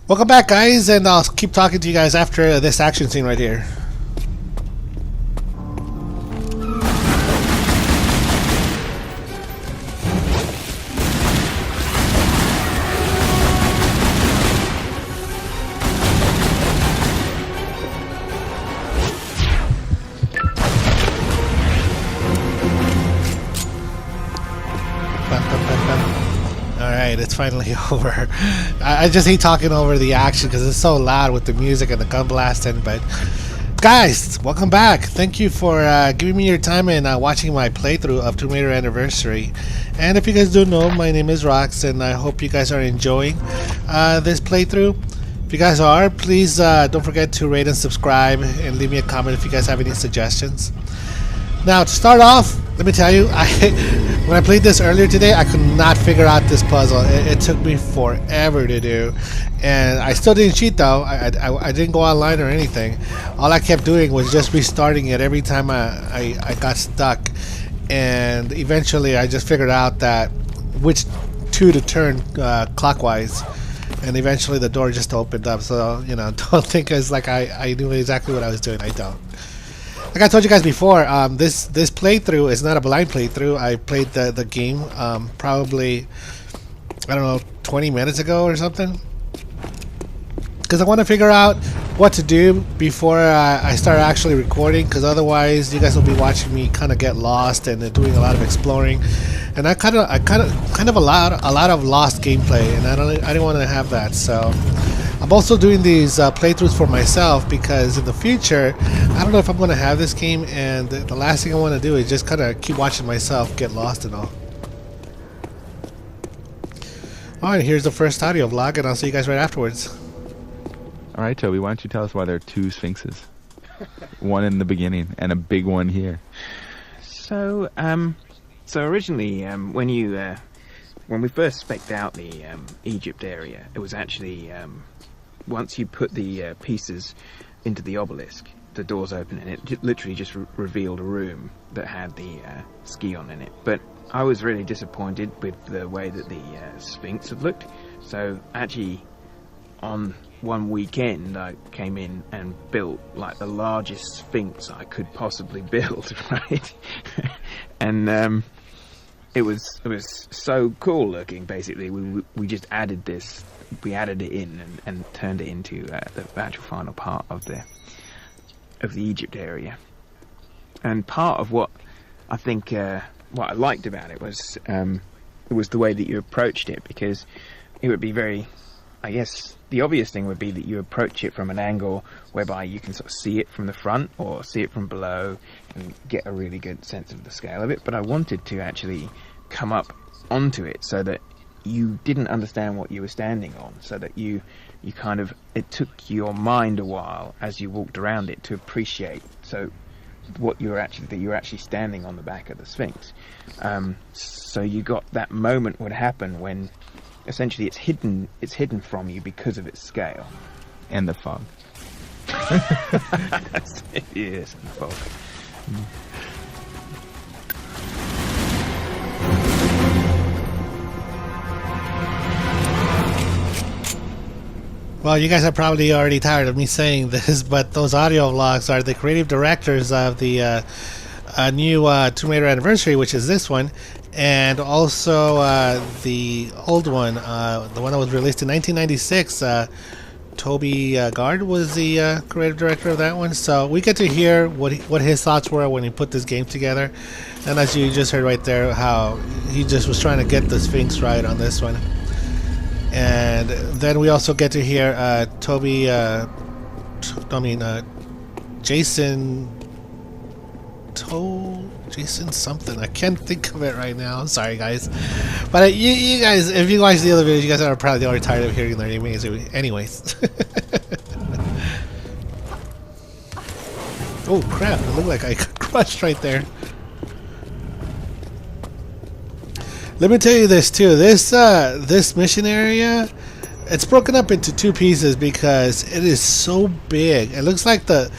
Welcome back, guys, and I'll keep talking to you guys after this action scene right here. Alright, it's finally over. I just hate talking over the action because it's so loud with the music and the gun blasting. But guys, welcome back. Thank you for giving me your time and watching my playthrough of Tomb Raider Anniversary. And if you guys don't know, my name is Rox, and I hope you guys are enjoying this playthrough. If you guys are, please don't forget to rate and subscribe and leave me a comment if you guys have any suggestions. Now, to start off, let me tell you, when I played this earlier today, I could not figure out this puzzle. It took me forever to do, and I still didn't cheat though. I didn't go online or anything. All I kept doing was just restarting it every time I got stuck, and eventually I just figured out that which two to turn clockwise, and eventually the door just opened up. So, you know, don't think it's like I knew exactly what I was doing. I don't. Like I told you guys before, this playthrough is not a blind playthrough. I played the game probably, I don't know, 20 minutes ago or something, because I want to figure out what to do before I start actually recording, because otherwise you guys will be watching me kind of get lost and doing a lot of exploring, and I kind of a lot of lost gameplay, and I didn't want to have that. So I'm also doing these playthroughs for myself because in the future, I don't know if I'm going to have this game, and the last thing I want to do is just kind of keep watching myself get lost and all. Alright, here's the first audio vlog, and I'll see you guys right afterwards. Alright, Toby, why don't you tell us why there are two sphinxes? One in the beginning and a big one here. So originally, when we first spec'd out the Egypt area, it was actually once you put the pieces into the obelisk, the doors open, and it literally just revealed a room that had the Skion in it. But I was really disappointed with the way that the Sphinx had looked. So actually, on one weekend, I came in and built like the largest Sphinx I could possibly build, right? And it was so cool looking. Basically, we just added this. We added it in and turned it into the actual final part of the Egypt area. And part of what I think what I liked about it was the way that you approached it, because it would be very, I guess the obvious thing would be that you approach it from an angle whereby you can sort of see it from the front or see it from below and get a really good sense of the scale of it. But I wanted to actually come up onto it so that you didn't understand what you were standing on, so that you kind of, it took your mind a while as you walked around it to appreciate so what you're actually standing on the back of the Sphinx. So you got that moment would happen when essentially it's hidden from you because of its scale And the fog. Yes, and the fog. Well, you guys are probably already tired of me saying this, but those audio vlogs are the creative directors of the new Tomb Raider Anniversary, which is this one, and also the old one, the one that was released in 1996. Toby Gard was the creative director of that one, so we get to hear what his thoughts were when he put this game together. And as you just heard right there, how he just was trying to get the Sphinx right on this one. And then we also get to hear Jason something. I can't think of it right now. I'm sorry, guys. But you guys, if you watch the other videos, you guys are probably already tired of hearing their names. Anyways. Oh crap! It looked like I got crushed right there. Let me tell you this too. This mission area, it's broken up into two pieces because it is so big. It looks like the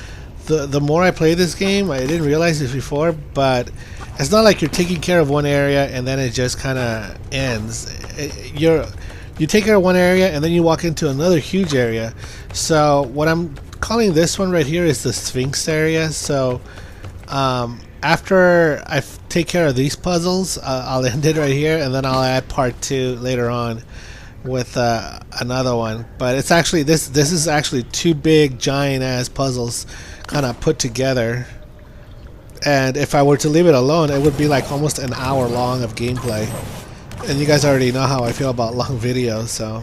more I play this game, I didn't realize this before, but it's not like you're taking care of one area and then it just kind of ends. You're you take care of one area and then you walk into another huge area. So what I'm calling this one right here is the Sphinx area. So after I take care of these puzzles, I'll end it right here, and then I'll add part 2 later on with another one. But it's actually this is actually 2 big giant ass puzzles kind of put together, and if I were to leave it alone, it would be like almost an hour long of gameplay, and you guys already know how I feel about long videos, so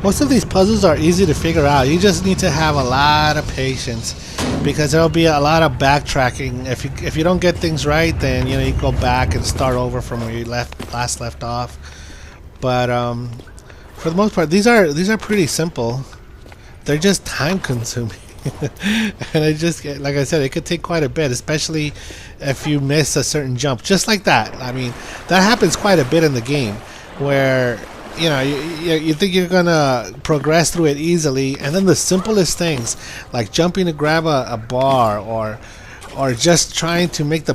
most of these puzzles are easy to figure out. You just need to have a lot of patience, because there'll be a lot of backtracking. If you don't get things right, then you go back and start over from where you last left off. But for the most part, these are pretty simple. They're just time consuming. And it just, like I said, it could take quite a bit, especially if you miss a certain jump, just like that. I mean, that happens quite a bit in the game, where you think you're gonna progress through it easily, and then the simplest things, like jumping to grab a bar, or just trying to make the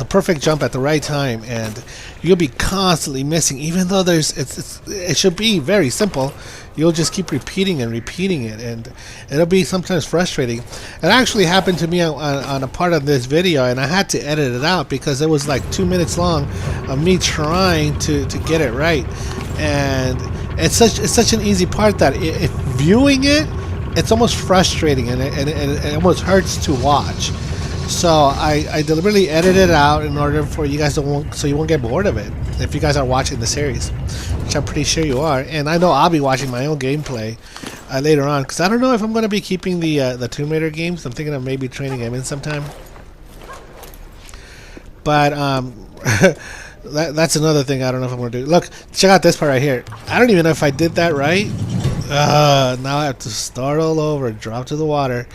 perfect jump at the right time, and you'll be constantly missing, even though it should be very simple. You'll just keep repeating it, and it'll be sometimes frustrating. It actually happened to me on a part of this video, and I had to edit it out because it was like 2 minutes long of me trying to get it right. And it's such an easy part that if viewing it, it's almost frustrating, and it almost hurts to watch. So I deliberately edited it out in order for you guys so you won't get bored of it if you guys are watching the series, which I'm pretty sure you are. And I know I'll be watching my own gameplay later on, because I don't know if I'm going to be keeping the Tomb Raider games. I'm thinking of maybe trading them in sometime. But that's another thing I don't know if I'm going to do. Look, check out this part right here. I don't even know if I did that right. Now I have to start all over, drop to the water.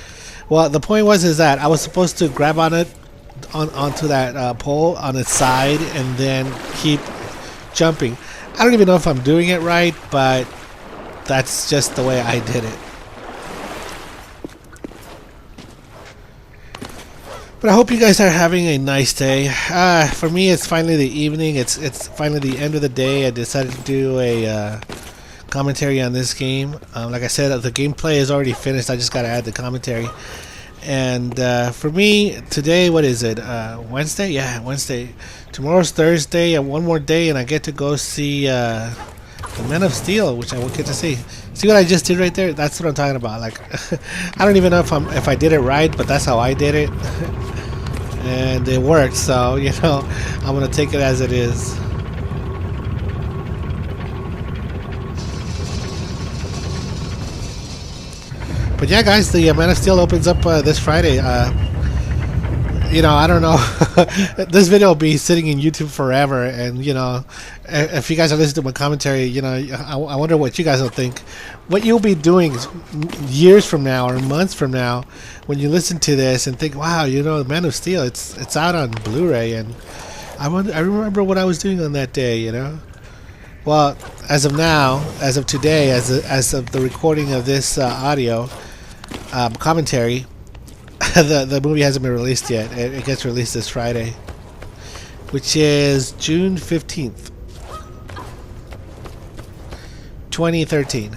Well, the point is that I was supposed to grab onto that pole on its side and then keep jumping. I don't even know if I'm doing it right, but that's just the way I did it. But I hope you guys are having a nice day. For me, it's finally the evening. It's finally the end of the day. I decided to do a commentary on this game. Like I said, the gameplay is already finished. I just got to add the commentary. And for me, today, what is it? Wednesday? Yeah, Wednesday. Tomorrow's Thursday, and one more day, and I get to go see the Men of Steel, which I will get to see. See what I just did right there? That's what I'm talking about. Like, I don't even know if I did it right, but that's how I did it, and it worked. So I'm gonna take it as it is. But yeah, guys, the Man of Steel opens up this Friday. I don't know. This video will be sitting in YouTube forever, and if you guys are listening to my commentary, I wonder what you guys will think. What you'll be doing years from now or months from now, when you listen to this and think, "Wow, Man of Steel, it's out on Blu-ray," and I remember what I was doing on that day, Well, as of now, as of today, as of the recording of this audio commentary, the movie hasn't been released yet. It gets released this Friday, which is June 15th, 2013.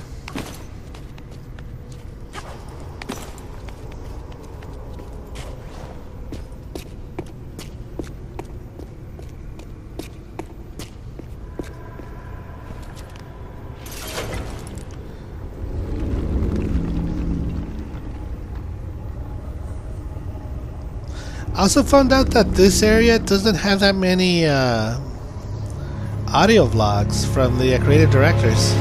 I also found out that this area doesn't have that many audio vlogs from the creative directors.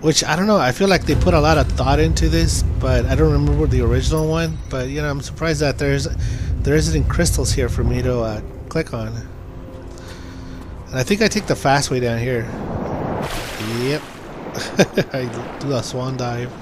Which, I don't know, I feel like they put a lot of thought into this, but I don't remember the original one. But, you know, I'm surprised that there isn't any crystals here for me to click on. And I think I take the fast way down here. Yep. I do a swan dive.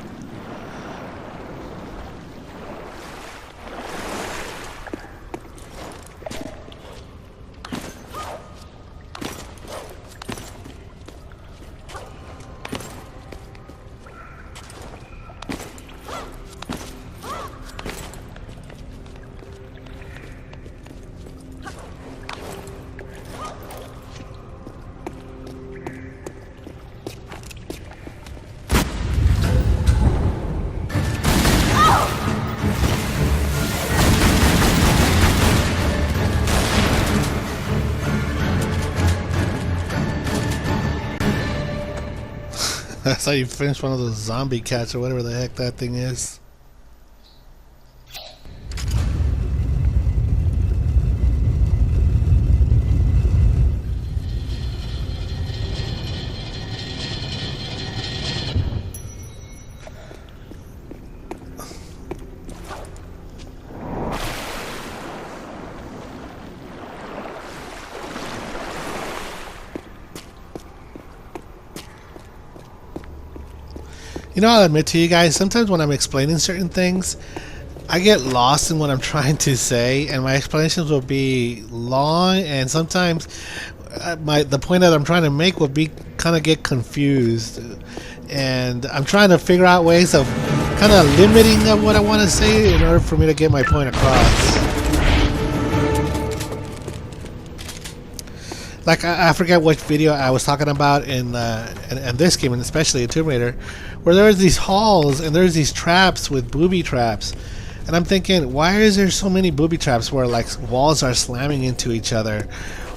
That's how you finish one of those zombie cats or whatever the heck that thing is. You know, I'll admit to you guys, sometimes when I'm explaining certain things, I get lost in what I'm trying to say, and my explanations will be long, and sometimes the point that I'm trying to make will be kind of get confused. And I'm trying to figure out ways of kind of limiting what I want to say in order for me to get my point across. Like, I forget which video I was talking about in this game, and especially in Tomb Raider, where there's these halls and there's these traps with booby traps. And I'm thinking, why is there so many booby traps where, like, walls are slamming into each other?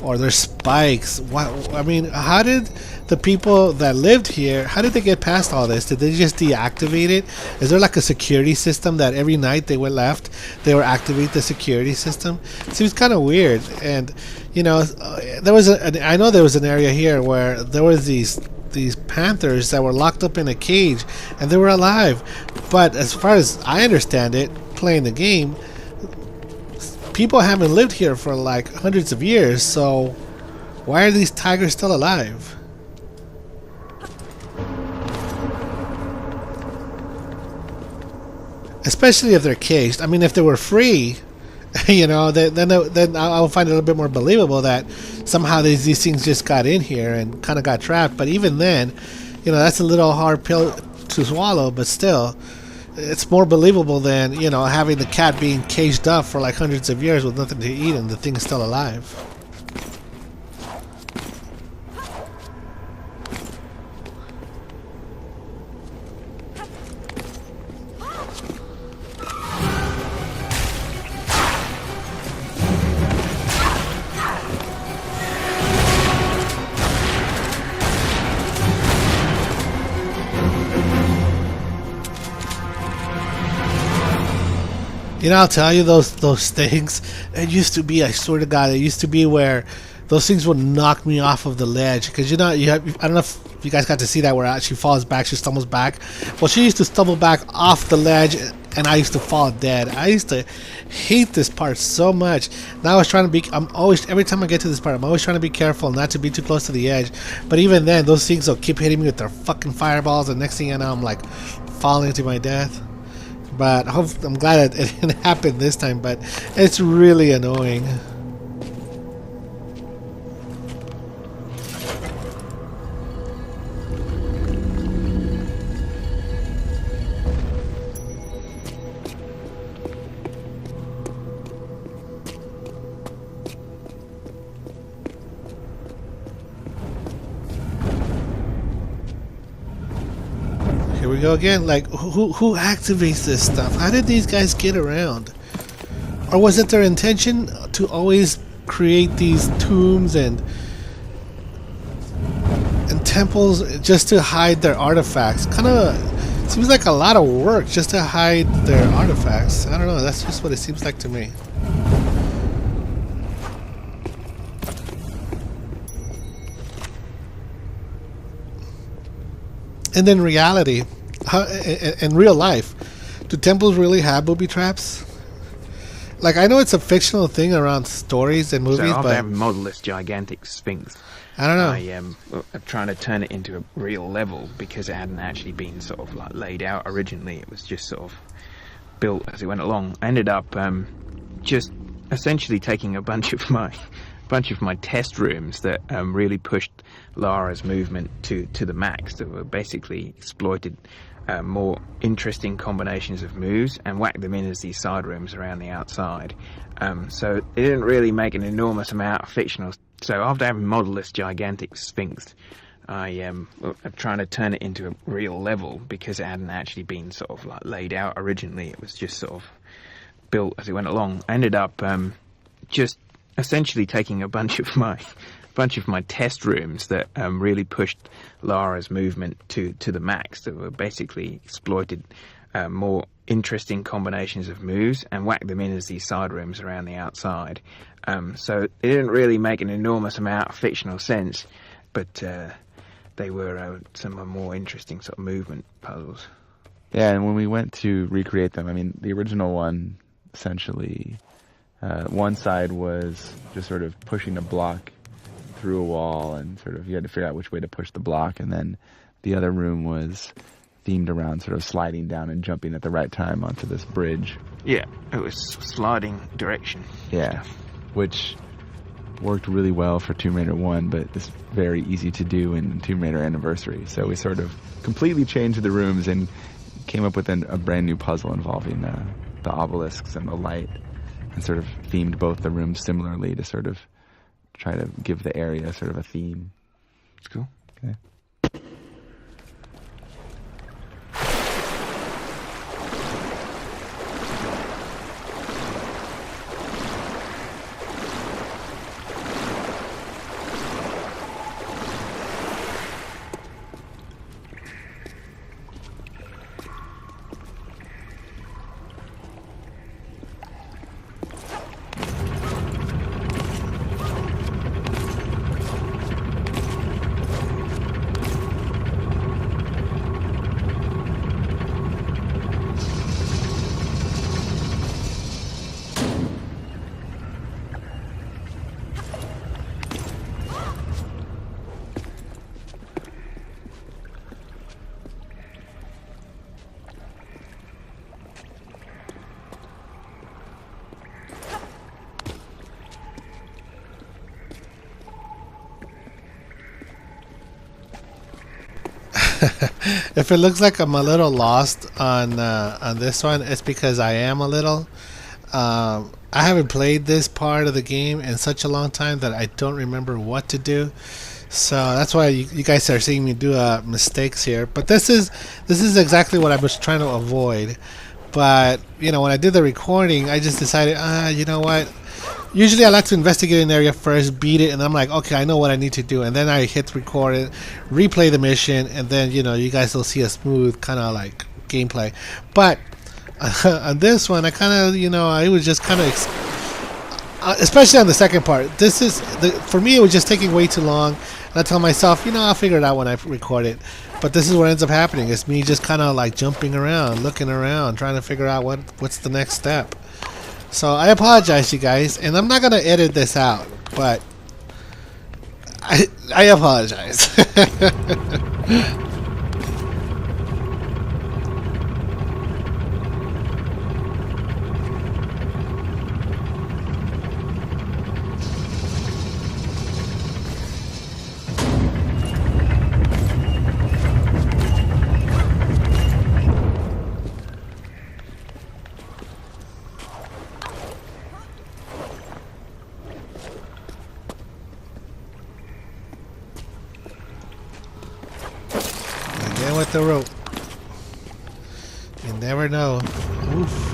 Or there's spikes? I mean, how did the people that lived here, how did they get past all this? Did they just deactivate it? Is there like a security system that every night they would left, they would activate the security system? It seems kind of weird. And, you know, there was I know there was an area here where there was these panthers that were locked up in a cage and they were alive. But as far as I understand it, playing the game, people haven't lived here for like hundreds of years, so why are these tigers still alive? Especially if they're caged. I mean, if they were free, you know, then I'll find it a little bit more believable that somehow these things just got in here and kind of got trapped. But even then, you know, that's a little hard pill to swallow, but still, it's more believable than, you know, having the cat being caged up for like hundreds of years with nothing to eat and the thing's still alive. You know, I'll tell you, those things, it used to be, I swear to God, it used to be where those things would knock me off of the ledge. Because, you know, I don't know if you guys got to see that where she falls back, she stumbles back. Well, she used to stumble back off the ledge and I used to fall dead. I used to hate this part so much. Now I was trying to be, every time I get to this part, I'm always trying to be careful not to be too close to the edge. But even then, those things will keep hitting me with their fucking fireballs, and next thing you know, I'm like falling to my death. But I'm glad it didn't happen this time, but it's really annoying. Here we go again. Like, who activates this stuff? How did these guys get around? Or was it their intention to always create these tombs and temples just to hide their artifacts? Kind of Seems like a lot of work just to hide their artifacts. I don't know, that's just what it seems like to me. And in reality, in real life, do temples really have booby traps? Like, I know it's a fictional thing around stories and movies, so I've but had model this gigantic sphinx. I don't know. I'm trying to turn it into a real level because it hadn't actually been sort of like laid out originally. It was just sort of built as it went along. I ended up just essentially taking a bunch of my test rooms that really pushed Lara's movement to the max. That were basically exploited more interesting combinations of moves and whacked them in as these side rooms around the outside. So it didn't really make an enormous amount of fictional. So after having modelled this gigantic sphinx, I'm trying to turn it into a real level because it hadn't actually been sort of like laid out originally. It was just sort of built as it went along. I ended up just essentially taking a bunch of my test rooms that really pushed Lara's movement to the max. That were basically exploited more interesting combinations of moves and whacked them in as these side rooms around the outside. So it didn't really make an enormous amount of fictional sense, but they were some more interesting sort of movement puzzles. Yeah, and when we went to recreate them, I mean, the original one, essentially, one side was just sort of pushing a block through a wall, and sort of you had to figure out which way to push the block, and then the other room was themed around sort of sliding down and jumping at the right time onto this bridge. Yeah, it was sliding direction. Yeah, which worked really well for Tomb Raider 1, but it's very easy to do in Tomb Raider Anniversary. So we sort of completely changed the rooms and came up with a brand new puzzle involving the obelisks and the light, and sort of themed both the rooms similarly to sort of try to give the area sort of a theme. It's cool. Okay. If it looks like I'm a little lost on this one, it's because I am a little. I haven't played this part of the game in such a long time that I don't remember what to do. So that's why you guys are seeing me do mistakes here. But this is exactly what I was trying to avoid. But you know, when I did the recording, I just decided, you know what? Usually I like to investigate an area first, beat it, and I'm like, okay, I know what I need to do. And then I hit record it, replay the mission, and then, you know, you guys will see a smooth kind of like gameplay. But on this one, I kind of, you know, I was just kind of, especially on the second part, for me, it was just taking way too long. And I tell myself, you know, I'll figure it out when I record it. But this is what ends up happening. It's me just kind of like jumping around, looking around, trying to figure out what's the next step. So I apologize, you guys, and I'm not gonna edit this out, but I apologize. Again with the rope. You never know. Oof.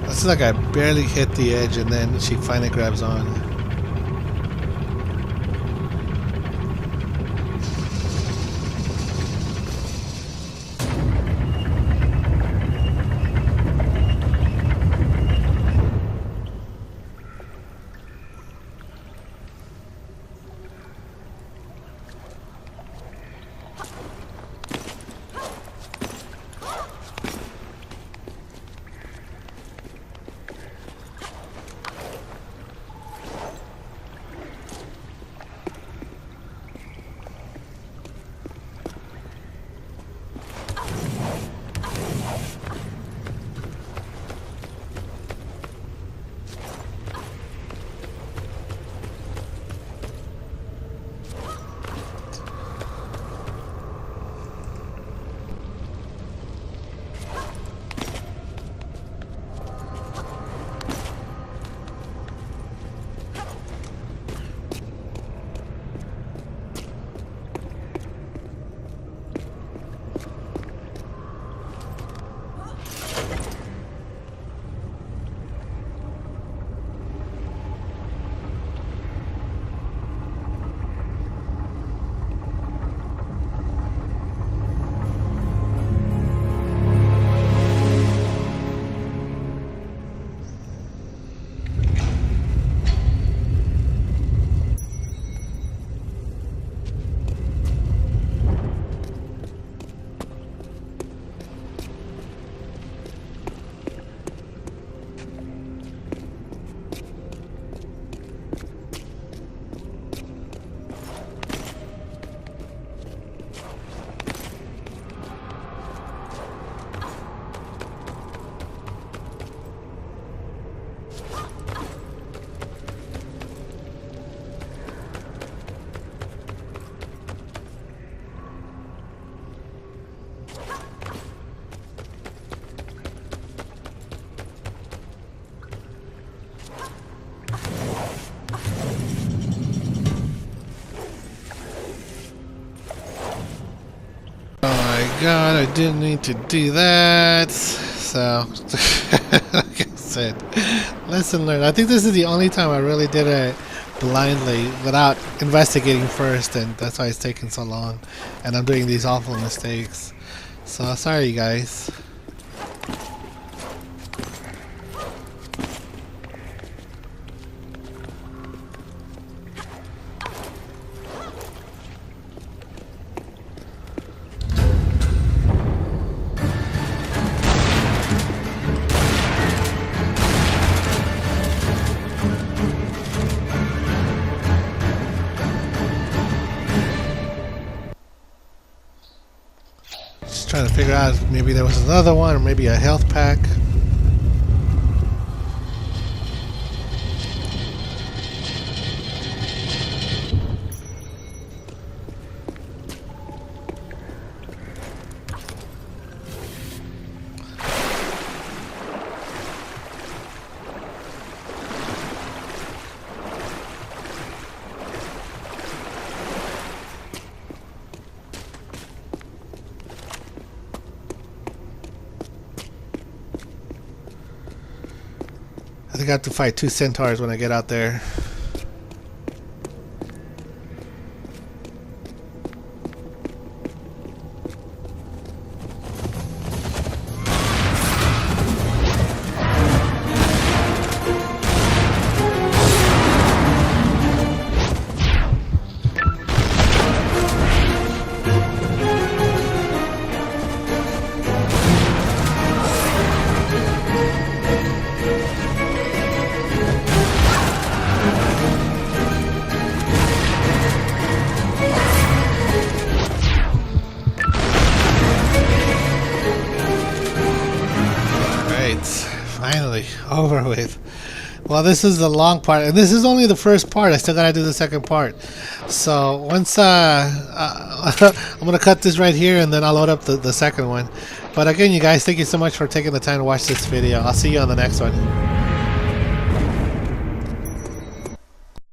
Looks like I barely hit the edge and then she finally grabs on. god, I didn't need to do that. So, like I said, lesson learned. I think this is the only time I really did it blindly without investigating first, and that's why it's taking so long. And I'm doing these awful mistakes. So, sorry, you guys. Just trying to figure out if maybe there was another one, or maybe a health pack. I think I have to fight 2 centaurs when I get out there. Finally, over with. Well, this is the long part, and this is only the first part. I still gotta do the second part. So once I'm gonna cut this right here, and then I'll load up the second one. But again, you guys, thank you so much for taking the time to watch this video. I'll see you on the next one.